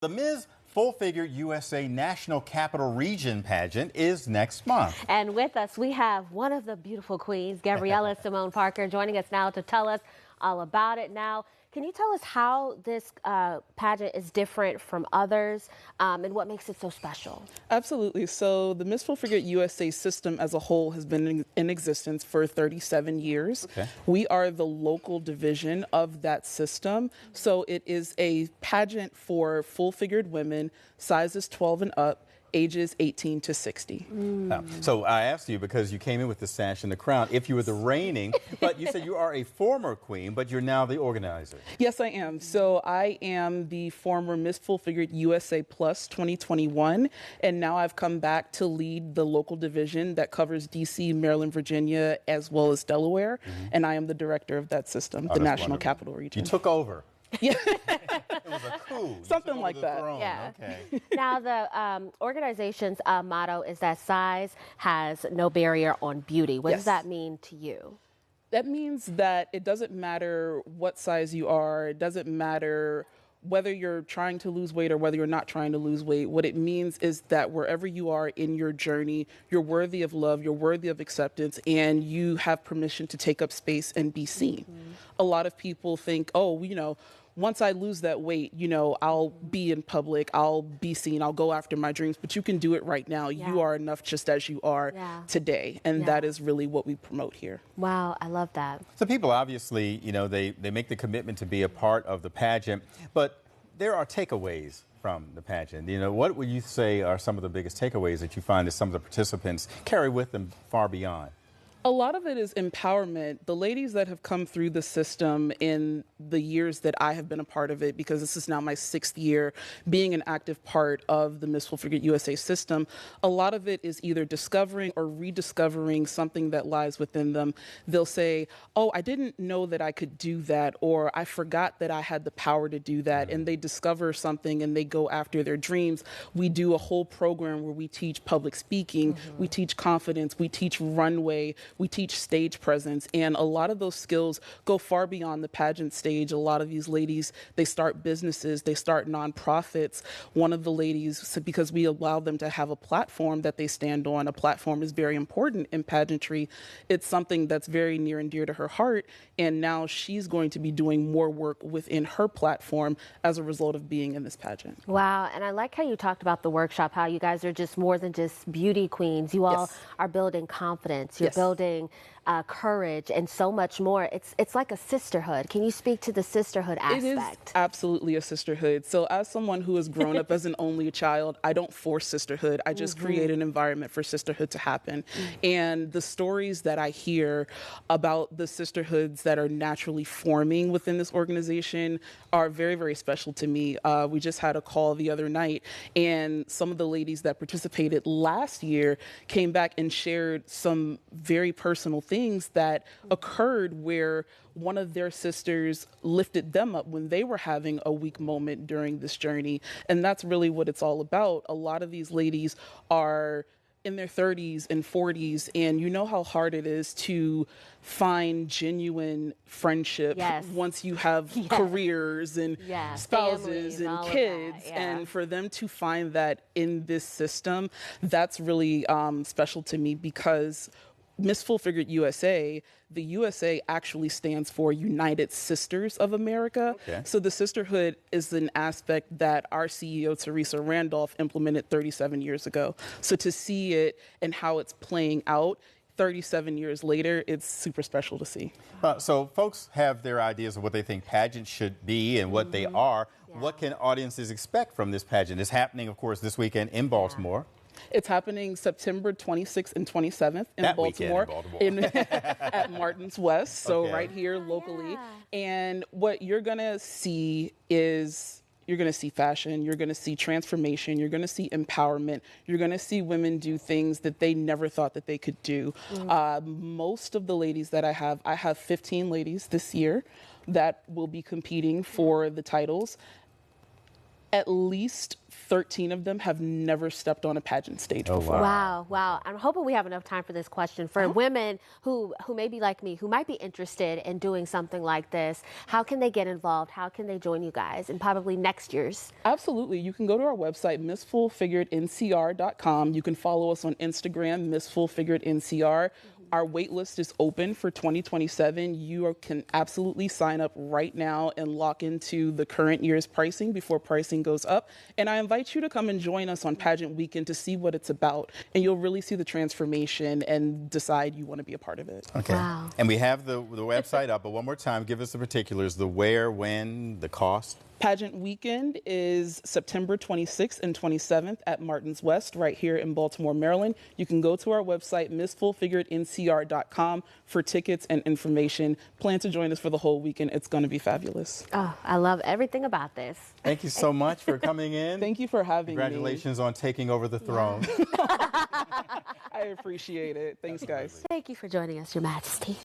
The Ms. Full Figure USA National Capital Region pageant is next month. And with us, we have one of the beautiful queens, Gabriella Symone Parker, joining us now to tell us all about it. Now, can you tell us how this pageant is different from others and what makes it so special? Absolutely. So the Miss Full Figure USA system as a whole has been in existence for 37 years. Okay. We are the local division of that system. So it is a pageant for full-figured women, sizes 12 and up, ages 18 to 60. So I asked you because you came in with the sash and the crown, if you were the reigning, but you said you are a former queen, but you're now the organizer. Yes, I am. So I am the former Miss Full Figured USA Plus 2021, and now I've come back to lead the local division that covers DC, Maryland, Virginia, as well as Delaware, and I am the director of that system, the National Wonderful. Capital Region. You took over. Yeah. It was a coup. You Something took over like the that. throne. Yeah. Okay. Now, the organization's motto is that size has no barrier on beauty. What does Yes. that mean to you? That means that it doesn't matter what size you are. It doesn't matter whether you're trying to lose weight or whether you're not trying to lose weight. What it means is that wherever you are in your journey, you're worthy of love, you're worthy of acceptance, and you have permission to take up space and be seen. A lot of people think, oh, once I lose that weight, I'll be in public, I'll be seen, I'll go after my dreams, but you can do it right now. Yeah. You are enough just as you are today. And that is really what we promote here. Wow, I love that. So people obviously, they make the commitment to be a part of the pageant, but there are takeaways from the pageant. What would you say are some of the biggest takeaways that you find that some of the participants carry with them far beyond? A lot of it is empowerment. The ladies that have come through the system in the years that I have been a part of it, because this is now my 6th year being an active part of the Miss Full Figured USA system, a lot of it is either discovering or rediscovering something that lies within them. They'll say, oh, I didn't know that I could do that, or I forgot that I had the power to do that, and they discover something and they go after their dreams. We do a whole program where we teach public speaking, we teach confidence, we teach runway, we teach stage presence, and a lot of those skills go far beyond the pageant stage. A lot of these ladies, they start businesses, they start nonprofits. One of the ladies, because we allow them to have a platform that they stand on, a platform is very important in pageantry. It's something that's very near and dear to her heart, and now she's going to be doing more work within her platform as a result of being in this pageant. Wow, and I like how you talked about the workshop, how you guys are just more than just beauty queens. You all are building confidence, you're building courage, and so much more. It's like a sisterhood. Can you speak to the sisterhood aspect? It is absolutely a sisterhood. So as someone who has grown up as an only child, I don't force sisterhood. I just create an environment for sisterhood to happen. And the stories that I hear about the sisterhoods that are naturally forming within this organization are very, very special to me. We just had a call the other night, and some of the ladies that participated last year came back and shared some very personal things that occurred where one of their sisters lifted them up when they were having a weak moment during this journey. And that's really what it's all about. A lot of these ladies are in their 30s and 40s, and you know how hard it is to find genuine friendship once you have careers and spouses and kids. And for them to find that in this system, that's really special to me, because Miss Full Figured USA, the USA actually stands for United Sisters of America. Okay. So the sisterhood is an aspect that our CEO, Teresa Randolph, implemented 37 years ago. So to see it and how it's playing out 37 years later, it's super special to see. So folks have their ideas of what they think pageants should be and what they are. What can audiences expect from this pageant? It's happening, of course, this weekend in Baltimore. It's happening September 26th and 27th in Baltimore, at Martin's West, so right here locally. And what you're going to see is, you're going to see fashion, you're going to see transformation, you're going to see empowerment, you're going to see women do things that they never thought that they could do. Most of the ladies that I have 15 ladies this year that will be competing for the titles. At least 13 of them have never stepped on a pageant stage Oh, before. Wow, wow. I'm hoping we have enough time for this question. For women who may be like me, who might be interested in doing something like this, how can they get involved? How can they join you guys and probably next year's? Absolutely. You can go to our website, MissFullFiguredNCR.com. You can follow us on Instagram, MissFullFiguredNCR. Our wait list is open for 2027. You can absolutely sign up right now and lock into the current year's pricing before pricing goes up. And I invite you to come and join us on Pageant Weekend to see what it's about. And you'll really see the transformation and decide you want to be a part of it. Okay. Wow. And we have the website up, but one more time, give us the particulars, the where, when, the cost. Pageant Weekend is September 26th and 27th at Martin's West, right here in Baltimore, Maryland. You can go to our website, MissFullFiguredNCR.com, for tickets and information. Plan to join us for the whole weekend. It's going to be fabulous. Oh, I love everything about this. Thank you so much for coming in. Thank you for having me. Congratulations on taking over the throne. I appreciate it. Thanks, guys. Thank you for joining us, Your Majesty.